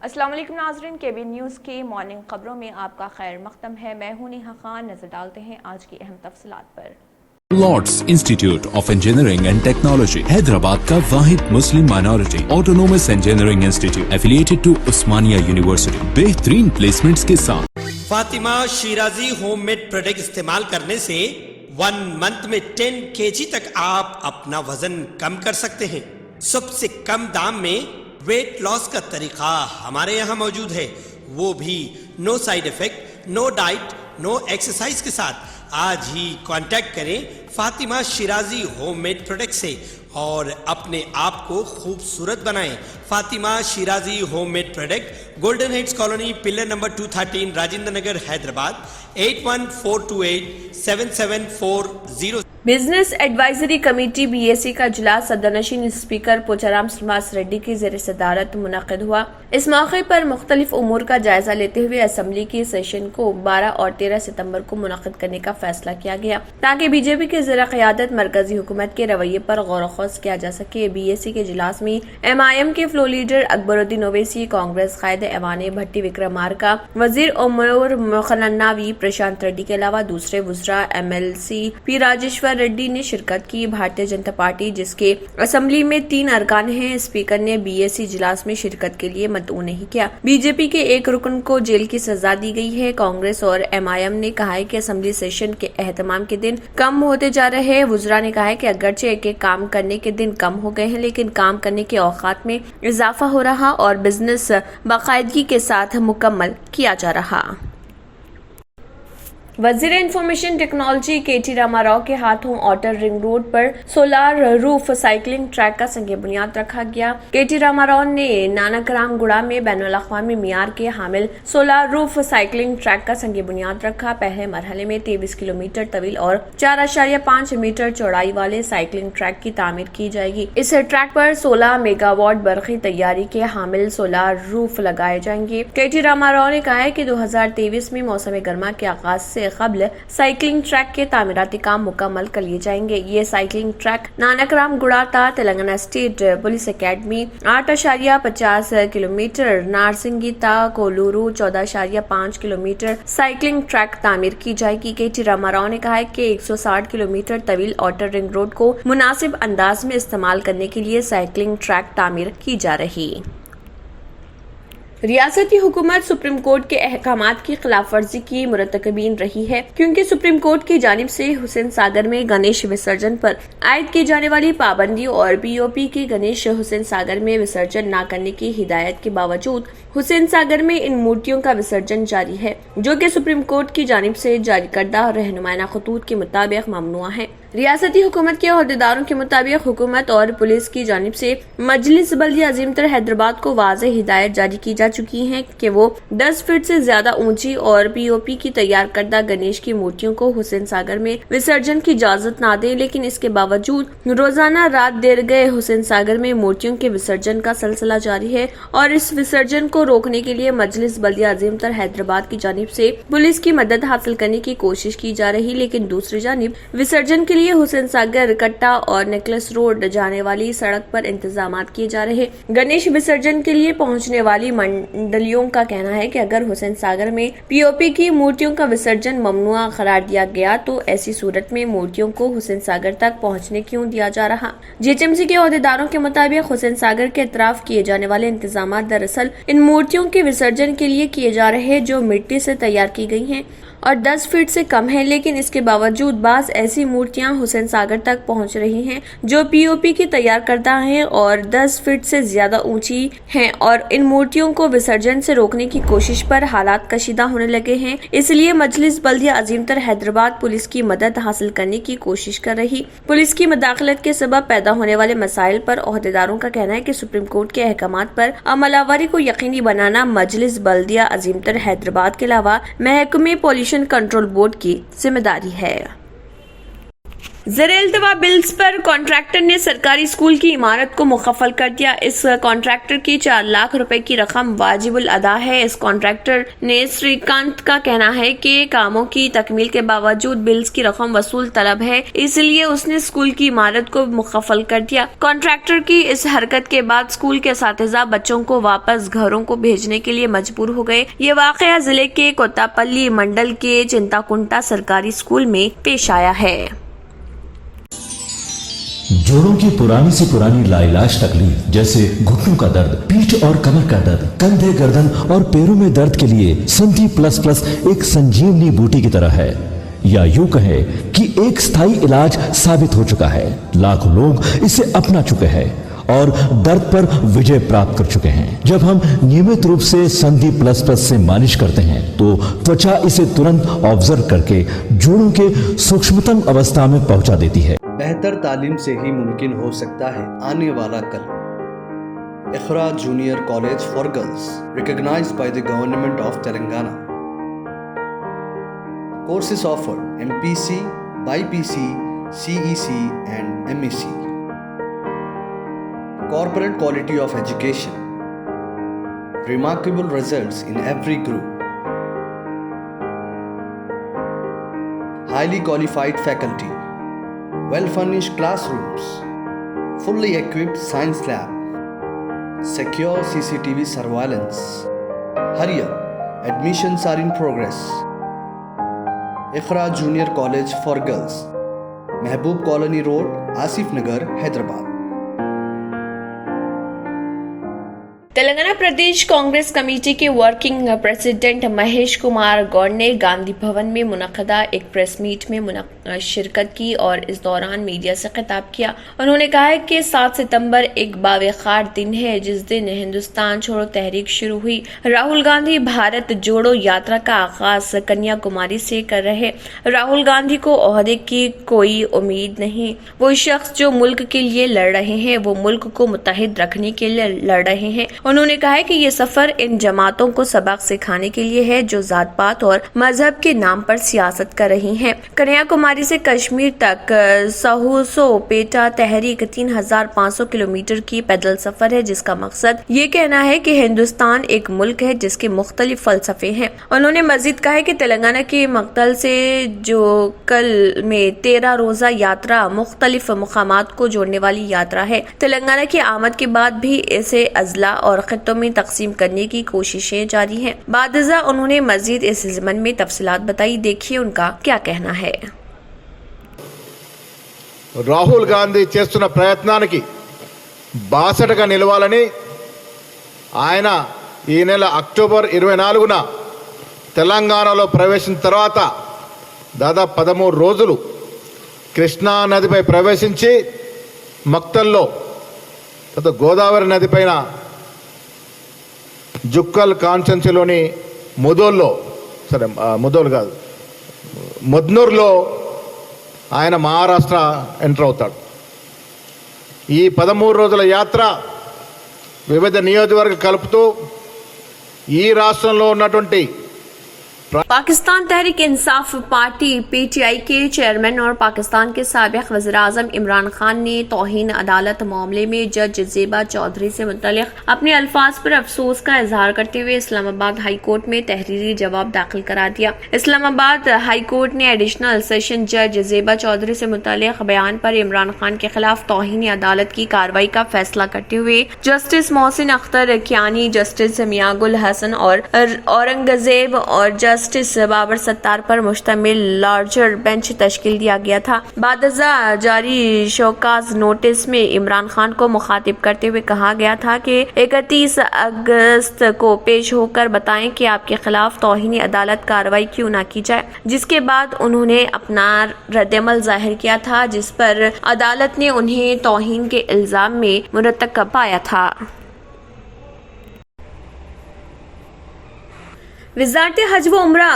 अस्सलाम वालेकुम नाज़रीन, केबी न्यूज़ की मॉर्निंग खबरों में आपका खैर मक़दम है। मैं हूं नेहा खान। नजर डालते हैं आज की अहम तफसीलात पर। Lords institute of engineering and technology Hyderabad का वाहिद मुस्लिम minority autonomous engineering institute affiliated to Osmania university बेहतरीन प्लेसमेंट्स के साथ। फातिमा शिराजी होममेड प्रोडक्ट इस्तेमाल करने से 1 मंथ में 10 kg तक आप अपना वजन कम कर सकते हैं। सबसे कम दाम में वेट लॉस का तरीका हमारे यहाँ मौजूद है, वो भी no side effect, no diet, no exercise के साथ। आज ही कांटेक्ट करें फातिमा शिराजी होममेड प्रोडक्ट से और अपने आप को खूबसूरत बनाएं। Fatima Shirazi homemade product, golden heads colony, pillar number 213, Rajendra Nagar, Hyderabad 8142877440। Business advisory committee BAC का इजलास सदरनशीन स्पीकर पोचाराम श्रीनिवास रेड्डी की ज़ेर सदारत मुनक़िद हुआ। इस मौके पर मुख्तलिफ उमूर का जायजा लेते हुए असम्बली की सेशन को 12 और 13 सितम्बर को मुनक़िद करने का फैसला किया गया ताकि BJP के ज़ेर क़यादत मरकजी हुकूमत के रवैये पर गौर ख़ौस किया जा सके। BAC के इजलास में MIM के फ्लो लीडर अकबरुद्दीन ओवैसी, कांग्रेस कायद ऐवान भट्टी विक्रमार्का, वजीर उमूर मुखन्नावी प्रशांत रेड्डी के अलावा दूसरे वज़रा MLC पी राजेश्वर रेड्डी ने शिरकत की। भारतीय जनता पार्टी, जिसके असेंबली में 3 अरकान हैं, स्पीकर ने BAC इजलास में शिरकत के लिए मदऊ नहीं किया। BJP के एक रुकन को जेल की सजा दी गई है। कांग्रेस और MIM ने कहा है कि असेंबली सेशन के एहतमाम के दिन कम होते जा रहे हैं। वुज़रा ने कहा है कि अगरचे एक काम करने के दिन कम हो गए हैं, लेकिन काम करने के औकात में इजाफा हो रहा और बिजनेस बाकायदगी के साथ मुकम्मल किया जा रहा। वजीर इंफॉर्मेशन टेक्नोलॉजी KT रामाराव के हाथों आउटर रिंग रोड पर सोलार रूफ साइकिलिंग ट्रैक का संग बुनियाद रखा गया। KT रामाराव ने नानकरामगुड़ा में बैनुल-अक़वामी मियार के हामिल सोलार रूफ साइकिलिंग ट्रैक का संग बुनियाद रखा। पहले मरहले में 23 किलोमीटर तवील और 4.5 मीटर चौड़ाई वाले साइकिलिंग ट्रैक की तामीर की जाएगी। इस ट्रैक पर 16 मेगावाट बरक़ी तैयारी के हामिल सोलार रूफ लगाए जाएंगे। KT रामाराव ने कहा है कि 2023 में मौसम गर्मा के आगाज से कबल साइकिलिंग ट्रैक के तामीराती काम मुकम्मल कर लिए जाएंगे। ये साइकिलिंग ट्रैक नानकरामगुड़ा ता Telangana state police academy 8.50 kilometre, Narsingi ता कोलूरू 14.5 किलोमीटर साइकिलिंग ट्रैक तामीर की जाएगी। KT रामाराव ने कहा है कि 160 किलोमीटर तवील आउटर रिंग रोड को मुनासिब अंदाज में इस्तेमाल करने के लिए साइकिलिंग ट्रैक तामीर की जा रही। रियासती हुकूमत सुप्रीम कोर्ट के अहकामात की खिलाफ वर्जी की मुरतकबीन रही है, क्योंकि सुप्रीम कोर्ट की जानिब से हुसैन सागर में गणेश विसर्जन पर आयद की जाने वाली पाबंदियों और BOP की गणेश हुसैन सागर में विसर्जन न करने की हिदायत के बावजूद हुसैन सागर में इन मूर्तियों का विसर्जन जारी है, जो कि सुप्रीम कोर्ट की जानिब से जारी करदा रहनुमाना खतूत के मुताबिक ममनुआ है। रियासती हुकूमत के अहदेदारों के मुताबिक हुकूमत और पुलिस की जानिब से मजलिस बल्दिया अजीमतर हैदराबाद को वाज़ेह हिदायत जारी की जा चुकी है कि वो 10 फीट से ज्यादा ऊंची और POP की तैयार करदा गणेश की मूर्तियों को हुसैन सागर में विसर्जन की इजाजत न दे, लेकिन इसके बावजूद रोजाना रात देर गए हुसैन सागर में मूर्तियों के विसर्जन का सिलसिला जारी है और इस विसर्जन को रोकने के लिए मजलिस बल्दिया अजीमतर हैदराबाद की जानिब से पुलिस की मदद हासिल करने की कोशिश की जा रही, लेकिन दूसरी जानिब विसर्जन के लिए हुसैन सागर, कट्टा और नेकलेस रोड जाने वाली सड़क पर इंतजाम किए जा रहे। गणेश विसर्जन के लिए पहुंचने वाली मंडलियों का कहना है कि अगर हुसैन सागर में POP की मूर्तियों का विसर्जन ममनुआ करार दिया गया तो ऐसी सूरत में मूर्तियों को हुसैन सागर तक पहुंचने क्यों दिया जा रहा। GHMC के अहदेदारों के मुताबिक हुसैन सागर के अतराफ किए जाने वाले इंतजाम दरअसल इन मूर्तियों के विसर्जन के लिए किए जा रहे हैं, जो मिट्टी से तैयार की गई हैं और 10 फीट से कम है, लेकिन इसके बावजूद बाज ऐसी मूर्तियां हुसैन सागर तक पहुंच रही हैं जो POP की तैयार करता है और 10 फीट से ज्यादा ऊंची हैं और इन मूर्तियों को विसर्जन से रोकने की कोशिश पर हालात कशीदा होने लगे हैं। इसलिए मजलिस बल्दिया अजीमतर हैदराबाद पुलिस की मदद हासिल करने की कोशिश कर रही। पुलिस की मदाखलत के सबब पैदा होने वाले मसाइल पर अहदेदारों का कहना है कि सुप्रीम कोर्ट के अहकामात पर अमलावरी को यकीनी बनाना मजलिस बल्दिया अजीमतर हैदराबाद के अलावा महकमे पॉल्यूशन कंट्रोल बोर्ड की जिम्मेदारी है। ज़ेर-ए-इल्तिवा बिल्स पर कॉन्ट्रैक्टर ने सरकारी स्कूल की इमारत को मुखफ़्फ़ल कर दिया। इस कॉन्ट्रैक्टर की 4 लाख रुपए की रकम वाजिबुल अदा है। इस कॉन्ट्रैक्टर ने श्रीकांत का कहना है कि कामों की तकमील के बावजूद बिल्स की रकम वसूल तलब है, इसलिए उसने स्कूल की इमारत को मुखफ़्फ़ल कर दिया। कॉन्ट्रैक्टर की इस हरकत के बाद स्कूल के असातिज़ा बच्चों को वापस घरों को भेजने के लिए मजबूर हो गए। ये वाक़या जिले के कोत्तापल्ली मंडल के चिंताकुंटा सरकारी स्कूल में पेश आया है। जोड़ों की पुरानी से पुरानी लाइलाज तकलीफ जैसे घुटनों का दर्द, पीठ और कमर का दर्द, कंधे, गर्दन और पैरों में दर्द के लिए संधि प्लस प्लस एक संजीवनी बूटी की तरह है, या यूं कहे कि एक स्थायी इलाज साबित हो चुका है। लाखों लोग इसे अपना चुके हैं और दर्द पर विजय प्राप्त कर चुके हैं। जब हम नियमित रूप से संधि प्लस प्लस से मालिश करते हैं तो त्वचा इसे तुरंत ऑब्जर्व करके जोड़ों के सूक्ष्मतम अवस्था में पहुंचा देती है। बेहतर तालीम से ही मुमकिन हो सकता है आने वाला कल। Iqra junior college for girls, recognized by the Government of Telangana. Courses offered: MPC, BPC, CEC and MEC. Corporate quality of education. Remarkable results in every group. Highly qualified faculty. Well-furnished classrooms, fully equipped science lab, secure CCTV surveillance. Hurry up, admissions are in progress. Iqra Junior College for Girls, Mehboob Colony Road, Asif Nagar, Hyderabad. Telangana Pradesh Congress committee के working president Mahesh Kumar Goud ने गांधी भवन में मुनक़दा एक press meet में शिरकत की और इस दौरान मीडिया से खिताब किया। उन्होंने कहा है कि 7 सितंबर एक बावकार दिन है, जिस दिन हिंदुस्तान छोड़ो तहरीक शुरू हुई। राहुल गांधी भारत जोड़ो यात्रा का आगाज कन्याकुमारी से कर रहे। राहुल गांधी को ओहदे की कोई उम्मीद नहीं। वो शख्स जो मुल्क के लिए लड़ रहे हैं, वो मुल्क को मुत्तहिद रखने के लिए लड़ रहे हैं। उन्होंने कहा है कि ये सफर इन जमातों को सबक सिखाने के लिए है जो जात पात और मजहब के नाम पर सियासत कर रही हैं। कन्याकुमारी से कश्मीर तक सहूसो पेटा तहरीक 3500 किलोमीटर की पैदल सफर है, जिसका मकसद ये कहना है कि हिंदुस्तान एक मुल्क है जिसके मुख्तलिफ फलसफे हैं। उन्होंने मजीद कहा है कि तेलंगाना के मक्तल से जो कल में 13 रोजा यात्रा मुख्तलिफ मुकामात को जोड़ने वाली यात्रा है। तेलंगाना की आमद के बाद भी इसे अजला और खित्तों में तकसीम करने की कोशिशें जारी हैं। बादजा उन्होंने मजीद इस ज़िमन में तफसीलात बताई। देखिए उनका क्या कहना है। రాహుల్ గాంధీ చేస్తున్న ప్రయత్నానికి బాసటగా నిలవాలని ఆయన ఈ నెల అక్టోబర్ 24న తెలంగాణలో ప్రవేశించిన తర్వాత దాదాపు 13 రోజులు కృష్ణా నదిపై ప్రవేశించి మక్తల్లో గోదావరి నదిపైన జుక్కల్ కాన్స్టిట్యున్సీలోని ముద్నూర్లో ఆయన మహారాష్ట్ర ఎంటర్ అవుతాడు. ఈ 13 రోజుల యాత్ర వివిధ నియోజకవర్గ కలుపుతూ ఈ రాష్ట్రంలో ఉన్నటువంటి पाकिस्तान तहरीक इंसाफ पार्टी PTI के चेयरमैन और पाकिस्तान के साबिक वज़ीर-ए-आज़म इमरान खान ने तौहीन अदालत मामले में जज ज़ेबा चौधरी से मुतल्लिक़ अपने अल्फाज पर अफसोस का इजहार करते हुए इस्लामाबाद हाई कोर्ट में तहरीरी जवाब दाखिल करा दिया। इस्लामाबाद हाई कोर्ट ने एडिशनल सेशन जज ज़ेबा चौधरी से मुतल्लिक़ बयान पर इमरान खान के खिलाफ तौहीन अदालत की कार्रवाई का फैसला करते हुए जस्टिस मोहसिन अख्तर कियानी, जस्टिस मियागुल हसन और औरंगजेब और जस्टिस बाबर सत्तार पर मुश्तमिल लार्जर बेंच तश्कील दिया गया था। बादजा जारी शोकाज नोटिस में इमरान खान को मुखातिब करते हुए कहा गया था कि 31 अगस्त को पेश होकर बताएं कि आपके खिलाफ तौहीनी अदालत कार्रवाई क्यों ना की जाए, जिसके बाद उन्होंने अपना रद्दअमल जाहिर किया था, जिस पर अदालत ने उन्हें तौहीन के इल्जाम में मुरतकब पाया था। वज़ारत हज व उम्रा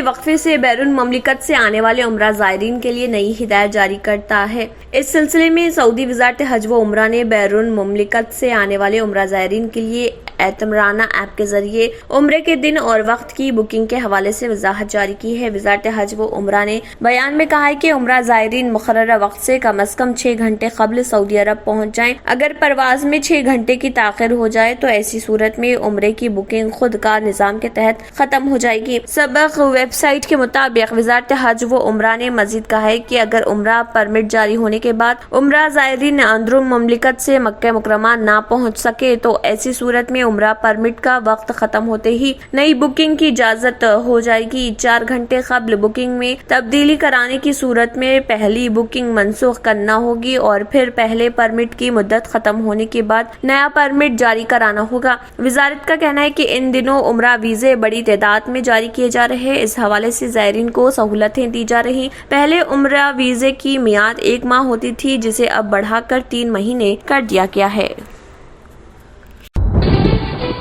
वक्फे से बैरून ममलिकत से आने वाले उम्रा ज़ायरीन के लिए नई हिदायत जारी करता है। इस सिलसिले में सऊदी वज़ारत हज व उम्रा ने बैरून ममलिकत से आने वाले उम्रा ज़ायरीन के लिए एतमराना ऐप के जरिए उम्रे के दिन और वक्त की बुकिंग के हवाले से वजाहत जारी की है। वजारत हज व उम्रा ने बयान में कहा है कि उम्रा ज़ायरीन मुकर्ररा वक्त से कम अज कम 6 घंटे कबल सऊदी अरब पहुँच जाएं। अगर परवाज में 6 घंटे की ताखिर हो जाए तो ऐसी सूरत में उम्रे की बुकिंग खुद का निजाम के तहत खत्म हो जाएगी। सबक वेबसाइट के मुताबिक वजारत हज व उम्रा ने मजीद कहा है कि अगर उम्रा परमिट जारी होने के बाद उम्रा ज़ायरीन अंदरून मुमलिकत से मक्का मुकर्रमा ना पहुँच सके तो ऐसी सूरत में उम्रा परमिट का वक्त खत्म होते ही नई बुकिंग की इजाजत हो जाएगी। 4 घंटे कबल बुकिंग में तब्दीली कराने की सूरत में पहली बुकिंग मनसूख करना होगी और फिर पहले परमिट की मुद्दत खत्म होने के बाद नया परमिट जारी कराना होगा। वजारत का कहना है कि इन दिनों उम्रा वीजे बड़ी तादाद में जारी किए जा रहे हैं। इस हवाले से ज़ायरीन को सहूलतें दी जा रही। पहले उम्रा वीजे की मियाद 1 माह होती थी, जिसे अब बढ़ाकर 3 महीने कर दिया गया है।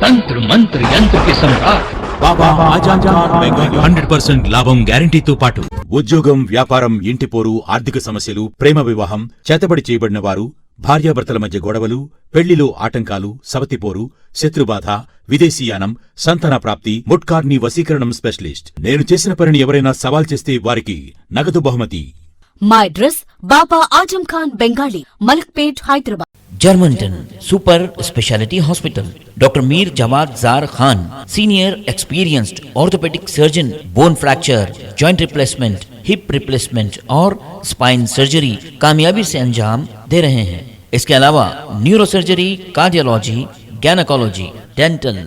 तंत्र मंत्र यंत्र के सम्राट బాబా ఆజాం ఖాన్ బెంగాల్ 100% లాభం గ్యారంటీతో పాటు ఉద్యోగం, వ్యాపారం, ఇంటి పోరు, ఆర్థిక సమస్యలు, ప్రేమ వివాహం, చేతబడి చేయబడిన వారు, భార్యాభర్తల మధ్య గొడవలు, పెళ్లిలో ఆటంకాలు, సవతిపోరు, శత్రుబాధ, విదేశీయానం, సంతాన ప్రాప్తి, ముట్కార్ని వశీకరణం స్పెషలిస్ట్. నేను చేసిన పనిని ఎవరైనా సవాల్ చేస్తే వారికి నగదు బహుమతి. My address Baba Ajam Khan Bengali, Malakpet, Hyderabad. Germanton super speciality hospital, doctor Mir Jawad Zar Khan, senior experienced orthopaedic surgeon, bone fracture, joint replacement, hip replacement और स्पाइन सर्जरी कामयाबी से अंजाम दे रहे हैं। इसके अलावा neuro surgery, cardiology, gynaecology, dental,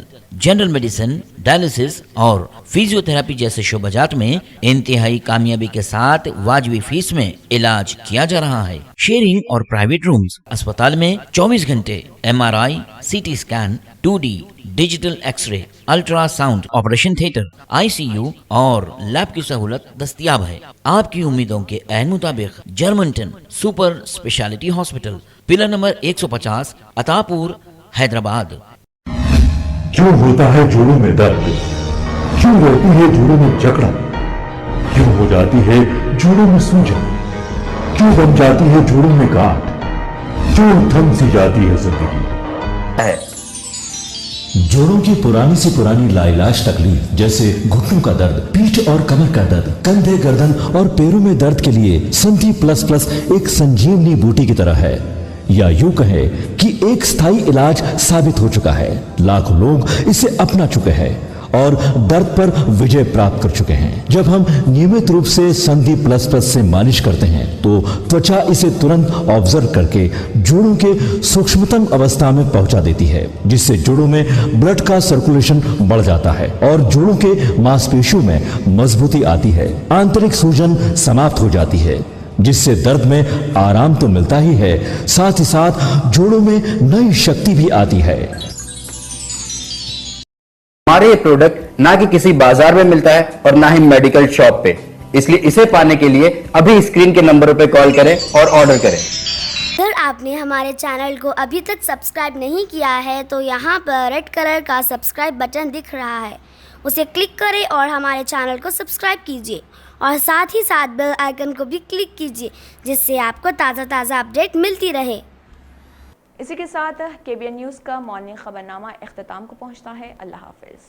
general medicine, dialysis और फिजियोथेरेपी जैसे शोबाजात में इंतहाई कामयाबी के साथ वाजबी फीस में इलाज किया जा रहा है। शेयरिंग और प्राइवेट रूम्स, अस्पताल में 24 घंटे MRI, CT scan, 2D digital x-ray, ultrasound, operation theatre, ICU और लैब की सहूलत दस्तयाब है। आपकी उम्मीदों के ऐन मुताबिक Germanten super speciality hospital, pillar number 150, Attapur, Hyderabad. क्यों होता है जोड़ों में दर्द? क्यों रहती है जोड़ों में जकड़न? क्यों हो जाती है जोड़ों में सूजन? क्यों बन जाती है जोड़ों में गांठ? क्यों थम सी जाती है जिंदगी? जोड़ों की पुरानी से पुरानी लाइलाज तकलीफ जैसे घुटनों का दर्द, पीठ और कमर का दर्द, कंधे, गर्दन और पैरों में दर्द के लिए संधि प्लस प्लस एक संजीवनी बूटी की तरह है, या यूं कहे कि एक स्थायी इलाज साबित हो चुका है। लाखों लोग इसे अपना चुके हैं और दर्द पर विजय प्राप्त कर चुके हैं। जब हम नियमित रूप से संधि प्लस प्लस से मालिश करते हैं तो त्वचा इसे तुरंत ऑब्जर्व करके जोड़ों के सूक्ष्मतम अवस्था में पहुंचा देती है, जिससे जोड़ों में ब्लड का सर्कुलेशन बढ़ जाता है और जोड़ों के मांसपेशियों में मजबूती आती है। आंतरिक सूजन समाप्त हो जाती है, जिससे दर्द में आराम तो मिलता ही है, साथ ही साथ जोड़ों में नई शक्ति भी आती है। हमारे ये प्रोडक्ट ना कि किसी बाजार में मिलता है और ना ही मेडिकल शॉप पे, इसलिए इसे पाने के लिए अभी स्क्रीन के नंबरों पे कॉल करें और ऑर्डर करें। अगर आपने हमारे चैनल को अभी तक सब्सक्राइब नहीं किया है तो यहाँ पर रेड कलर का सब्सक्राइब बटन दिख रहा है, उसे क्लिक करें और हमारे चैनल को सब्सक्राइब कीजिए और साथ ही साथ बेल आइकन को भी क्लिक कीजिए, जिससे आपको ताज़ा अपडेट मिलती रहे। इसी के साथ KBN न्यूज़ का मॉर्निंग खबरनामा इख्तिताम को पहुंचता है। अल्लाह हाफिज़।